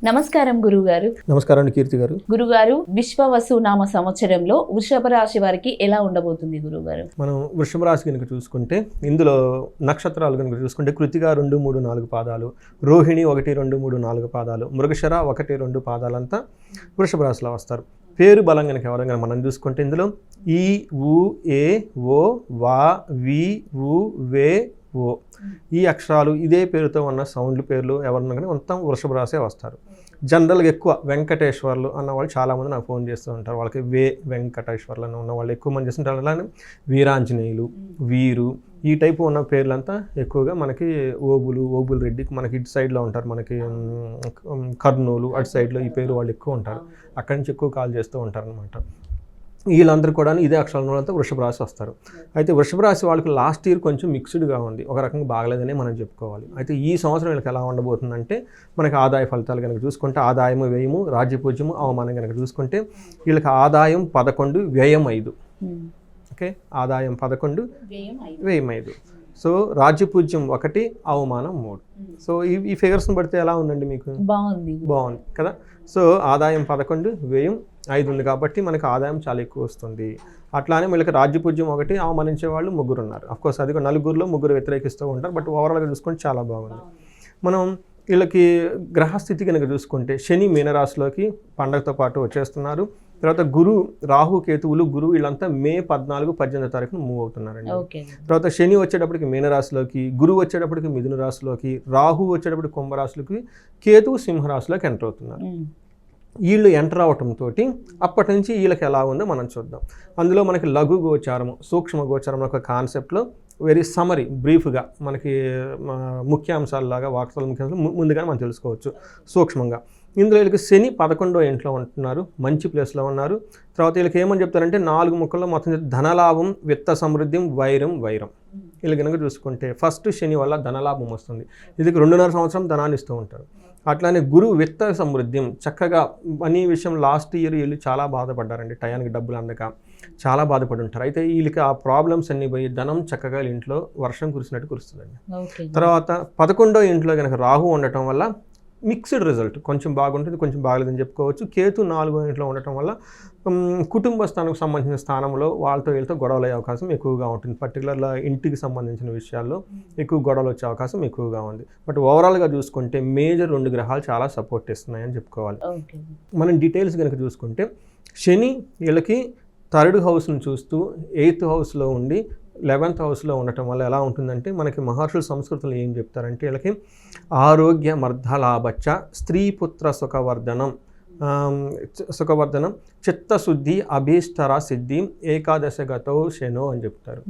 నమస్కారం గురుగారు. నమస్కారం కీర్తి గారు. గురుగారు, విశ్వవసు నామ సంవత్సరంలో వృషభ రాశి వారికి ఎలా ఉండబోతుంది గురుగారు? మనం వృషభ రాశి కనుక చూసుకుంటే ఇందులో నక్షత్రాలు కనుక చూసుకుంటే కృతిక 2, 3, 4 పాదాలు, రోహిణి 1, 2, 3, 4 పాదాలు, మృగశిర 1, 2 పాదాలంతా వృషభ రాశిలో వస్తారు. పేరు బలం కనుక ఎవరైనా మనం చూసుకుంటే ఇందులో ఈ, ఊ, ఏ, ఓ, వా, వి, ఊ, వే, ఓ ఈ అక్షరాలు ఇదే పేరుతో ఉన్న సౌండ్ల పేర్లు ఎవరన్నా కానీ మొత్తం వృషభ రాశే వస్తారు. జనరల్గా ఎక్కువ వెంకటేశ్వర్లు అన్న వాళ్ళు చాలామంది నాకు ఫోన్ చేస్తూ ఉంటారు. వాళ్ళకి వెంకటేశ్వర్లు అని ఉన్న వాళ్ళు ఎక్కువ మంది చేస్తుంటారు. అలానే వీరాంజనేయులు, వీరు ఈ టైపు ఉన్న పేర్లంతా ఎక్కువగా మనకి ఓబుల్ రెడ్డి మనకి ఇటు సైడ్లో ఉంటారు. మనకి కర్నూలు అటు సైడ్లో ఈ పేరు వాళ్ళు ఎక్కువ ఉంటారు. అక్కడి నుంచి ఎక్కువ కాల్ చేస్తూ ఉంటారు అనమాట. వీళ్ళందరూ కూడా ఇదే అక్షరాలతో వృషభ రాశి వస్తారు. అయితే వృషభ రాశి వాళ్ళకి లాస్ట్ ఇయర్ కొంచెం మిక్స్డ్గా ఉంది, ఒక రకంగా బాగలేదనే మనం చెప్పుకోవాలి. అయితే ఈ సంవత్సరం వీళ్ళకి ఎలా ఉండబోతుందంటే మనకి ఆదాయ ఫలితాలు కనుక చూసుకుంటే ఆదాయము, వ్యయము, రాజ్యపూజ్యము, అవమానం కనుక చూసుకుంటే వీళ్ళకి ఆదాయం 11, వ్యయం 5. ఓకే, ఆదాయం 11, వ్యయం 5. సో రాజ్యపూజ్యం 1, అవమానం 3. సో ఈ ఫిగర్స్ని పడితే ఎలా ఉందండి మీకు? బాగుంది కదా. సో ఆదాయం 11, వ్యయం 5 ఉంది కాబట్టి మనకి ఆదాయం చాలా ఎక్కువ వస్తుంది. అట్లానే వీళ్ళకి రాజ్యపూజ్యం 1, అవమానించే వాళ్ళు 3 ఉన్నారు. అఫ్కోర్స్ అది 4లో 3 వ్యతిరేకిస్తూ ఉంటారు. బట్ ఓవరాల్గా చూసుకుంటే చాలా బాగుంది. మనం వీళ్ళకి గ్రహస్థితి కనుక చూసుకుంటే శని మీనరాశిలోకి పండగతో పాటు వచ్చేస్తున్నారు. తర్వాత రాహు కేతువులు వీళ్ళంతా మే 14, 18 తారీఖున మూవ్ అవుతున్నారండి. తర్వాత శని వచ్చేటప్పటికి మీనరాశిలోకి, గురువు వచ్చేటప్పటికి మిథున రాశిలోకి, రాహు వచ్చేటప్పటికి కుంభరాశిలోకి, కేతువు సింహరాశిలోకి ఎంటర్ అవుతున్నారు. వీళ్ళు ఎంటర్ అవటంతో అప్పటి నుంచి వీళ్ళకి ఎలా ఉందో మనం చూద్దాం. అందులో మనకి లఘు గోచారము, సూక్ష్మ గోచారం ఒక కాన్సెప్ట్లో వెరీ సమరీ బ్రీఫ్గా మనకి ముఖ్యాంశాలలాగా వార్తల ముఖ్యాంశాలు ముందుగానే మనం తెలుసుకోవచ్చు సూక్ష్మంగా. ఇందులో వీళ్ళకి శని 11వ ఇంట్లో ఉంటున్నారు, మంచి ప్లేస్లో ఉన్నారు. తర్వాత వీళ్ళకి ఏమని చెప్తారంటే 4 ముక్కల్లో మొత్తం ధనలాభం, విత్త సమృద్ధి, వైరం. వీళ్ళు కనుక చూసుకుంటే ఫస్ట్ శని వల్ల ధనలాభం వస్తుంది. ఇది 2.5 సంవత్సరం ధనాన్ని ఇస్తూ ఉంటారు. అట్లానే విత్త సమృద్ధి, చక్కగా మనీ విషయం లాస్ట్ ఇయర్ వీళ్ళు చాలా బాధపడ్డారండి. టయానికి డబ్బులు అందక చాలా బాధపడి ఉంటారు. అయితే వీళ్ళకి ఆ ప్రాబ్లమ్స్ అన్నీ పోయి ధనం చక్కగా ఇంట్లో వర్షం కురిసినట్టు కురుస్తుందండి. తర్వాత 11వ ఇంట్లో కనుక రాహు ఉండటం వల్ల మిక్స్డ్ రిజల్ట్, కొంచెం బాగుంటుంది, కొంచెం బాగలేదని చెప్పుకోవచ్చు. కేతు 4వ ఇంట్లో ఉండటం వల్ల కుటుంబ స్థానానికి సంబంధించిన స్థానంలో వీళ్ళతో గొడవలు అయ్యే అవకాశం ఎక్కువగా ఉంటుంది. పర్టికులర్గా ఇంటికి సంబంధించిన విషయాల్లో ఎక్కువ గొడవలు వచ్చే అవకాశం ఎక్కువగా ఉంది. బట్ ఓవరాల్గా చూసుకుంటే మేజర్ 2 గ్రహాలు చాలా సపోర్ట్ ఇస్తున్నాయని చెప్పుకోవాలి. మనం డీటెయిల్స్ కనుక చూసుకుంటే శని వీళ్ళకి 3rd హౌస్ను చూస్తూ 8th హౌస్లో ఉండి 11th హౌస్లో ఉండటం వల్ల ఎలా ఉంటుందంటే మనకి మహర్షుల సంస్కృతిలో ఏం చెప్తారంటే వీళ్ళకి ఆరోగ్య మర్ధలాభచ్చ, స్త్రీపుత్ర సుఖవర్ధనం, చిత్తశుద్ధి, అభీష్టర సిద్ధి, ఏకాదశగతో శనో అని చెప్తారు.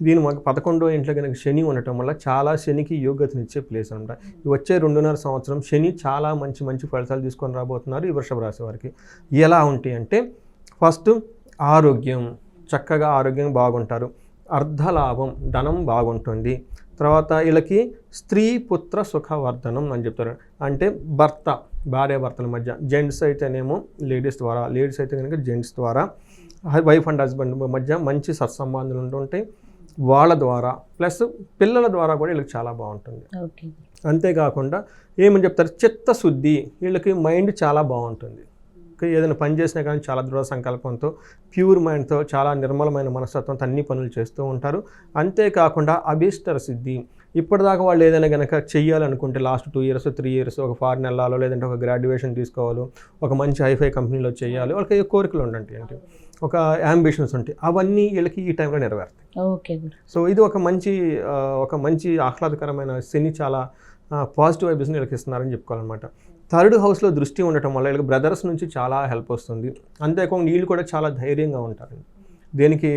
దీని మాకు 11వ ఇంట్లో కనుక శని ఉండటం వల్ల చాలా శనికి యోగ్యతనిచ్చే ప్లేస్ అనమాట. వచ్చే 2.5 సంవత్సరం శని చాలా మంచి ఫలితాలు తీసుకొని రాబోతున్నారు ఈ వృషభ రాశి వారికి. ఎలా ఉంటాయి అంటే ఫస్ట్ ఆరోగ్యం, చక్కగా ఆరోగ్యం బాగుంటారు. అర్ధలాభం, ధనం బాగుంటుంది. తర్వాత వీళ్ళకి స్త్రీ పుత్ర సుఖవర్ధనం అని చెప్తారు. అంటే భార్యాభర్తల మధ్య, జెంట్స్ అయితేనేమో లేడీస్ ద్వారా, లేడీస్ అయితే కనుక జెంట్స్ ద్వారా, వైఫ్ అండ్ హస్బెండ్ మధ్య మంచి సత్సంబంధాలు ఉంటుంటాయి. వాళ్ళ ద్వారా ప్లస్ పిల్లల ద్వారా కూడా వీళ్ళకి చాలా బాగుంటుంది. అంతేకాకుండా ఏమని చెప్తారు, చిత్తశుద్ధి, వీళ్ళకి మైండ్ చాలా బాగుంటుంది. ఏదైనా పని చేసినా కానీ చాలా దృఢ సంకల్పంతో, ప్యూర్ మైండ్తో, చాలా నిర్మలమైన మనస్తత్వంతో అన్ని పనులు చేస్తూ ఉంటారు. అంతేకాకుండా అభీష్టర సిద్ధి, ఇప్పటిదాకా వాళ్ళు ఏదైనా కనుక చెయ్యాలనుకుంటే లాస్ట్ 2 years 3 years ఒక ఫారిన్ వెళ్ళాలో, లేదంటే ఒక గ్రాడ్యుయేషన్ తీసుకోవాలో, ఒక మంచి హైఫై కంపెనీలో చేయాలి, వాళ్ళకి కోరికలు ఉండండి, అంటే ఒక యాంబిషన్స్ ఉంటాయి, అవన్నీ వీళ్ళకి ఈ టైంలో నెరవేరుతాయి. సో ఇది ఒక మంచి ఆహ్లాదకరమైన శని చాలా పాజిటివ్ వైబ్స్ని వీళ్ళకి ఇస్తున్నారని చెప్పుకోవాలన్నమాట. 3rd హౌస్లో దృష్టి ఉండటం వల్ల వీళ్ళకి బ్రదర్స్ నుంచి చాలా హెల్ప్ వస్తుంది. అంతేకాకుండా వీళ్ళు కూడా చాలా ధైర్యంగా ఉంటారు, దేనికి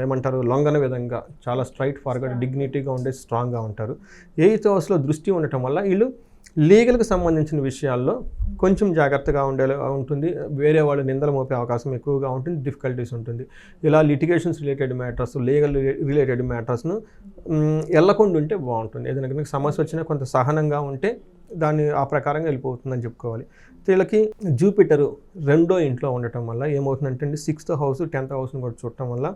ఏమంటారు లొంగన విధంగా చాలా స్ట్రైట్ ఫార్వర్డ్, డిగ్నిటీగా ఉండే స్ట్రాంగ్గా ఉంటారు. 8th హౌస్లో దృష్టి ఉండటం వల్ల వీళ్ళు లీగల్కి సంబంధించిన విషయాల్లో కొంచెం జాగ్రత్తగా ఉంటుంది. వేరే వాళ్ళు నిందలు మోపే అవకాశం ఎక్కువగా ఉంటుంది, డిఫికల్టీస్ ఉంటుంది. ఇలా litigations related matters, legal related మ్యాటర్స్ను వెళ్ళకుండా ఉంటే బాగుంటుంది. ఏదైనా కనుక సమస్య వచ్చినా కొంత సహనంగా ఉంటే దాన్ని ఆ ప్రకారంగా వెళ్ళిపోతుందని చెప్పుకోవాలి. వీళ్ళకి జూపిటరు 2వ ఇంట్లో ఉండటం వల్ల ఏమవుతుందంటే 6th హౌస్ 10th హౌస్ని కూడా చూడటం వల్ల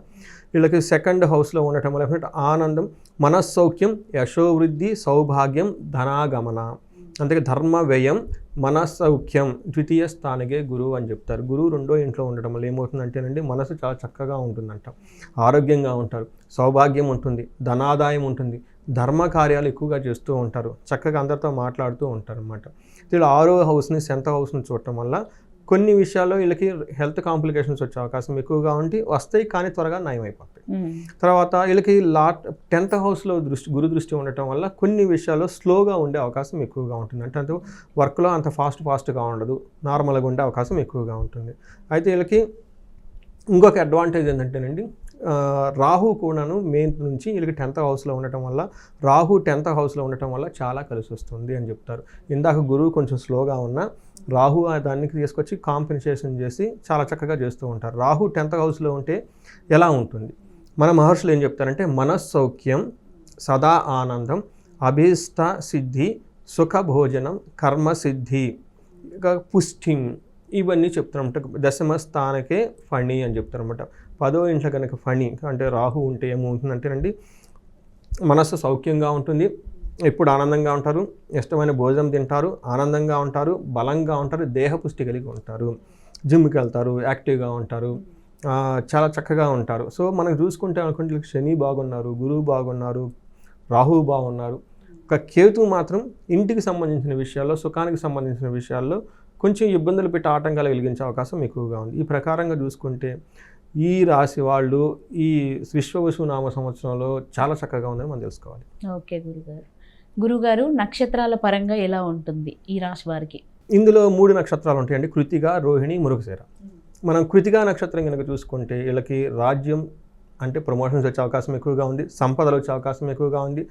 వీళ్ళకి 2nd హౌస్లో ఉండటం వల్ల ఆనందం, మనస్సౌఖ్యం, యశోవృద్ధి, సౌభాగ్యం, ధనాగమన, అందుకే ధర్మ వ్యయం మనసౌఖ్యం ద్వితీయ స్థానికే గురువు అని చెప్తారు. గురువు రెండో ఇంట్లో ఉండడం వల్ల ఏమవుతుందంటేనండి మనసు చాలా చక్కగా ఉంటుందంట, ఆరోగ్యంగా ఉంటారు, సౌభాగ్యం ఉంటుంది, ధనాదాయం ఉంటుంది, ధర్మ కార్యాలు ఎక్కువగా చేస్తూ ఉంటారు, చక్కగా అందరితో మాట్లాడుతూ ఉంటారు అన్నమాట. వీళ్ళు 6వ హౌస్ని 10th హౌస్ని చూడటం వల్ల కొన్ని విషయాల్లో వీళ్ళకి హెల్త్ కాంప్లికేషన్స్ వచ్చే అవకాశం ఎక్కువగా ఉండి వస్తాయి, కానీ త్వరగా నయమైపోతాయి. తర్వాత వీళ్ళకి 10th హౌస్లో గురు దృష్టి ఉండటం వల్ల కొన్ని విషయాల్లో స్లోగా ఉండే అవకాశం ఎక్కువగా ఉంటుంది. అంటే వర్క్లో అంత ఫాస్ట్గా ఉండదు, నార్మల్గా ఉండే అవకాశం ఎక్కువగా ఉంటుంది. అయితే వీళ్ళకి ఇంకొక అడ్వాంటేజ్ ఏంటంటేనండి, రాహు కూడాను మెయిన్ నుంచి వీళ్ళకి 10th హౌస్లో ఉండటం వల్ల, రాహు 10th హౌస్లో ఉండటం వల్ల చాలా కలిసి వస్తుంది అని చెప్తారు. ఇందాక గురువు కొంచెం స్లోగా ఉన్న రాహు దానికి తీసుకొచ్చి కాంపెన్సేషన్ చేసి చాలా చక్కగా చేస్తూ ఉంటారు. రాహు 10th హౌస్లో ఉంటే ఎలా ఉంటుంది, మన మహర్షులు ఏం చెప్తారంటే మనస్సౌఖ్యం, సదా ఆనందం, అభీష్ట సిద్ధి, సుఖ భోజనం, కర్మ సిద్ధి, పుష్టిం, ఇవన్నీ చెప్తారన్నమాట. 10వ స్థానకే ఫణి అని చెప్తారన్నమాట. 10వ ఇంట్లో కనుక ఫణి అంటే రాహు ఉంటే ఏమవుతుందంటేనండి మనస్సు సౌఖ్యంగా ఉంటుంది, ఎప్పుడు ఆనందంగా ఉంటారు, ఇష్టమైన భోజనం తింటారు, ఆనందంగా ఉంటారు, బలంగా ఉంటారు, దేహపుష్టి కలిగి ఉంటారు, జిమ్కి వెళ్తారు, యాక్టివ్గా ఉంటారు, చాలా చక్కగా ఉంటారు. సో మనకు చూసుకుంటే అనుకుంటే శని బాగున్నారు, గురువు బాగున్నారు, రాహువు బాగున్నారు. ఒక కేతు మాత్రం ఇంటికి సంబంధించిన విషయాల్లో, సుఖానికి సంబంధించిన విషయాల్లో కొంచెం ఇబ్బందులు పెట్టి ఆటంకాలు కలిగించే అవకాశం ఎక్కువగా ఉంది. ఈ ప్రకారంగా చూసుకుంటే ఈ రాశి వాళ్ళు ఈ విశ్వవసు నామ సంవత్సరంలో చాలా చక్కగా ఉందని మనం తెలుసుకోవాలి. ఓకే గురుగారు, నక్షత్రాల పరంగా ఎలా ఉంటుంది ఈ రాశి వారికి? ఇందులో 3 నక్షత్రాలు ఉంటాయండి, కృతిక, రోహిణి, మృగశిర. మనం కృతికా నక్షత్రం కనుక చూసుకుంటే వీళ్ళకి రాజ్యం అంటే ప్రమోషన్స్ వచ్చే అవకాశం ఎక్కువగా ఉంది, సంపదలు వచ్చే అవకాశం ఎక్కువగా ఉంది.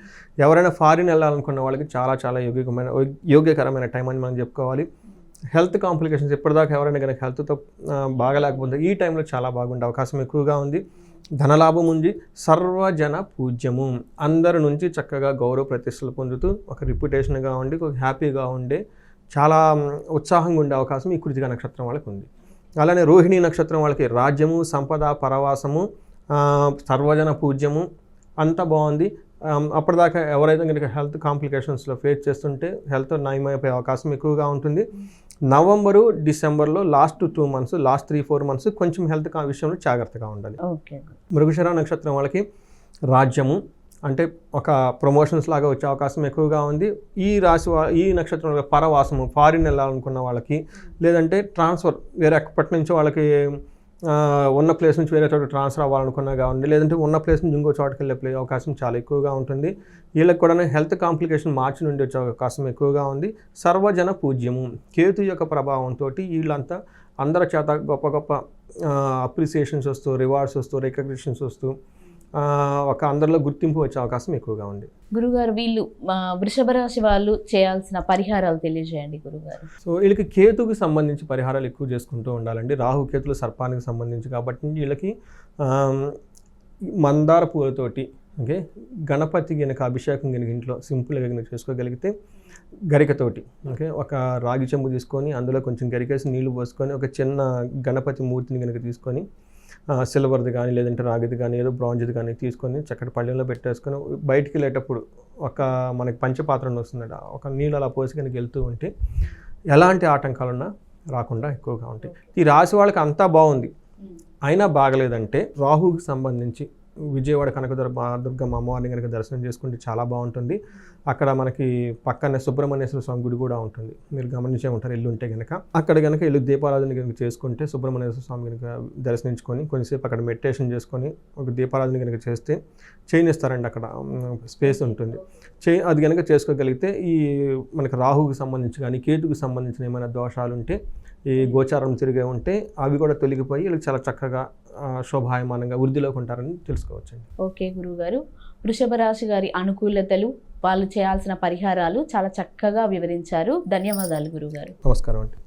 ఎవరైనా ఫారిన్ వెళ్ళాలనుకున్న వాళ్ళకి చాలా యోగ్యకరమైన టైం అని మనం చెప్పుకోవాలి. హెల్త్ కాంప్లికేషన్స్ ఇప్పటిదాకా ఎవరైనా కనుక హెల్త్తో బాగలేకపోతే ఈ టైంలో చాలా బాగుండే అవకాశం ఎక్కువగా ఉంది. ధనలాభం ఉంది, సర్వజన పూజ్యము, అందరి నుంచి చక్కగా గౌరవ ప్రతిష్టలు పొందుతూ ఒక రిప్యుటేషన్గా ఉండి ఒక హ్యాపీగా ఉండే చాలా ఉత్సాహంగా ఉండే అవకాశం ఈ కృతికా నక్షత్రం వాళ్ళకి ఉంది. అలానే రోహిణి నక్షత్రం వాళ్ళకి రాజ్యము, సంపద, పరవాసము, సర్వజన పూజ్యము అంతా బాగుంది. అప్పటిదాకా ఎవరైతే కనుక హెల్త్ కాంప్లికేషన్స్లో ఫేస్ చేస్తుంటే హెల్త్ నయమైపోయే అవకాశం ఎక్కువగా ఉంటుంది. నవంబరు, డిసెంబర్లో లాస్ట్ 2 months, లాస్ట్ 3-4 months కొంచెం హెల్త్ విషయంలో జాగ్రత్తగా ఉండాలి. మృగశిర నక్షత్రం వాళ్ళకి రాజ్యము అంటే ఒక ప్రమోషన్స్ లాగా వచ్చే అవకాశం ఎక్కువగా ఉంది. ఈ రాశి ఈ నక్షత్రం పరవాసము, ఫారిన్ వెళ్ళాలనుకున్న వాళ్ళకి, లేదంటే ట్రాన్స్ఫర్ వేరే ఎక్కడి నుంచి వాళ్ళకి ఉన్న ప్లేస్ నుంచి వేరే చోట ట్రాన్స్ఫర్ అవ్వాలనుకున్నా కావండి, లేదంటే ఉన్న ప్లేస్ నుంచి ఇంకో చోటుకి వెళ్ళే అవకాశం చాలా ఎక్కువగా ఉంటుంది. వీళ్ళకి కూడా హెల్త్ కాంప్లికేషన్ మార్చి నుండి వచ్చే అవకాశం ఎక్కువగా ఉంది. సర్వజన పూజ్యము, కేతు యొక్క ప్రభావంతో వీళ్ళంతా అందరి చేత గొప్ప అప్రిసియేషన్స్ వస్తూ, రివార్డ్స్ వస్తూ, రికగ్నిషన్స్ వస్తూ ఒక అందరిలో గుర్తింపు వచ్చే అవకాశం ఎక్కువగా ఉంది. గురుగారు, వీళ్ళు వృషభ రాశి వాళ్ళు చేయాల్సిన పరిహారాలు తెలియజేయండి గురుగారు. సో వీళ్ళకి కేతుకి సంబంధించి పరిహారాలు ఎక్కువ చేసుకుంటూ ఉండాలండి. రాహు కేతులు సర్పానికి సంబంధించి కాబట్టి వీళ్ళకి మందార పూలతోటి ఓకే గణపతి కనుక అభిషేకం కనుక ఇంట్లో సింపుల్గా కనుక చేసుకోగలిగితే, గరికతోటి ఓకే ఒక రాగి చెంబు తీసుకొని అందులో కొంచెం గరికేసి నీళ్లు పోసుకొని ఒక చిన్న గణపతి మూర్తిని కనుక తీసుకొని సిల్వర్ది కానీ లేదంటే రాగిది కానీ ఏదో బ్రాంజ్ది కానీ తీసుకొని చక్కటి పళ్ళెంలో పెట్టేసుకొని బయటికి వెళ్ళేటప్పుడు ఒక మనకి పంచపాత్రను వస్తుందట, ఒక నీళ్ళు అలా పోసి కనుక వెళ్తూ ఉంటే ఎలాంటి ఆటంకాలున్నా రాకుండా ఎక్కువగా ఉంటాయి. ఈ రాశి వాళ్ళకి అంతా బాగుంది అయినా బాగలేదంటే రాహుకి సంబంధించి విజయవాడ కనకదుర్గమ్మ అమ్మవారిని కనుక దర్శనం చేసుకుంటే చాలా బాగుంటుంది. అక్కడ మనకి పక్కనే సుబ్రహ్మణ్యేశ్వర స్వామి గుడి కూడా ఉంటుంది, మీరు గమనించే ఉంటారు ఇల్లు ఉంటే కనుక. అక్కడ కనుక ఇల్లు దీపారాధన కనుక చేసుకుంటే సుబ్రహ్మణ్యేశ్వర స్వామి కనుక దర్శించుకొని కొంచెంసేపు అక్కడ మెడిటేషన్ చేసుకొని ఒక దీపారాధన కనుక చేస్తే చేయనిస్తారండి, అక్కడ స్పేస్ ఉంటుంది. అది కనుక చేసుకోగలిగితే ఈ మనకి రాహుకి సంబంధించి కానీ కేతుకి సంబంధించిన ఏమైనా దోషాలు ఉంటే ఈ గోచారం తిరిగే ఉంటే అవి కూడా తొలగిపోయి వీళ్ళకి చాలా చక్కగా శోభాయమానంగా వృద్ధిలోకి ఉంటారని తెలుసుకోవచ్చండి. ఓకే గురుగారు, వృషభ రాశి గారి అనుకూలతలు, వాళ్ళు చేయాల్సిన పరిహారాలు చాలా చక్కగా వివరించారు. ధన్యవాదాలు గురుగారు. నమస్కారం అండి.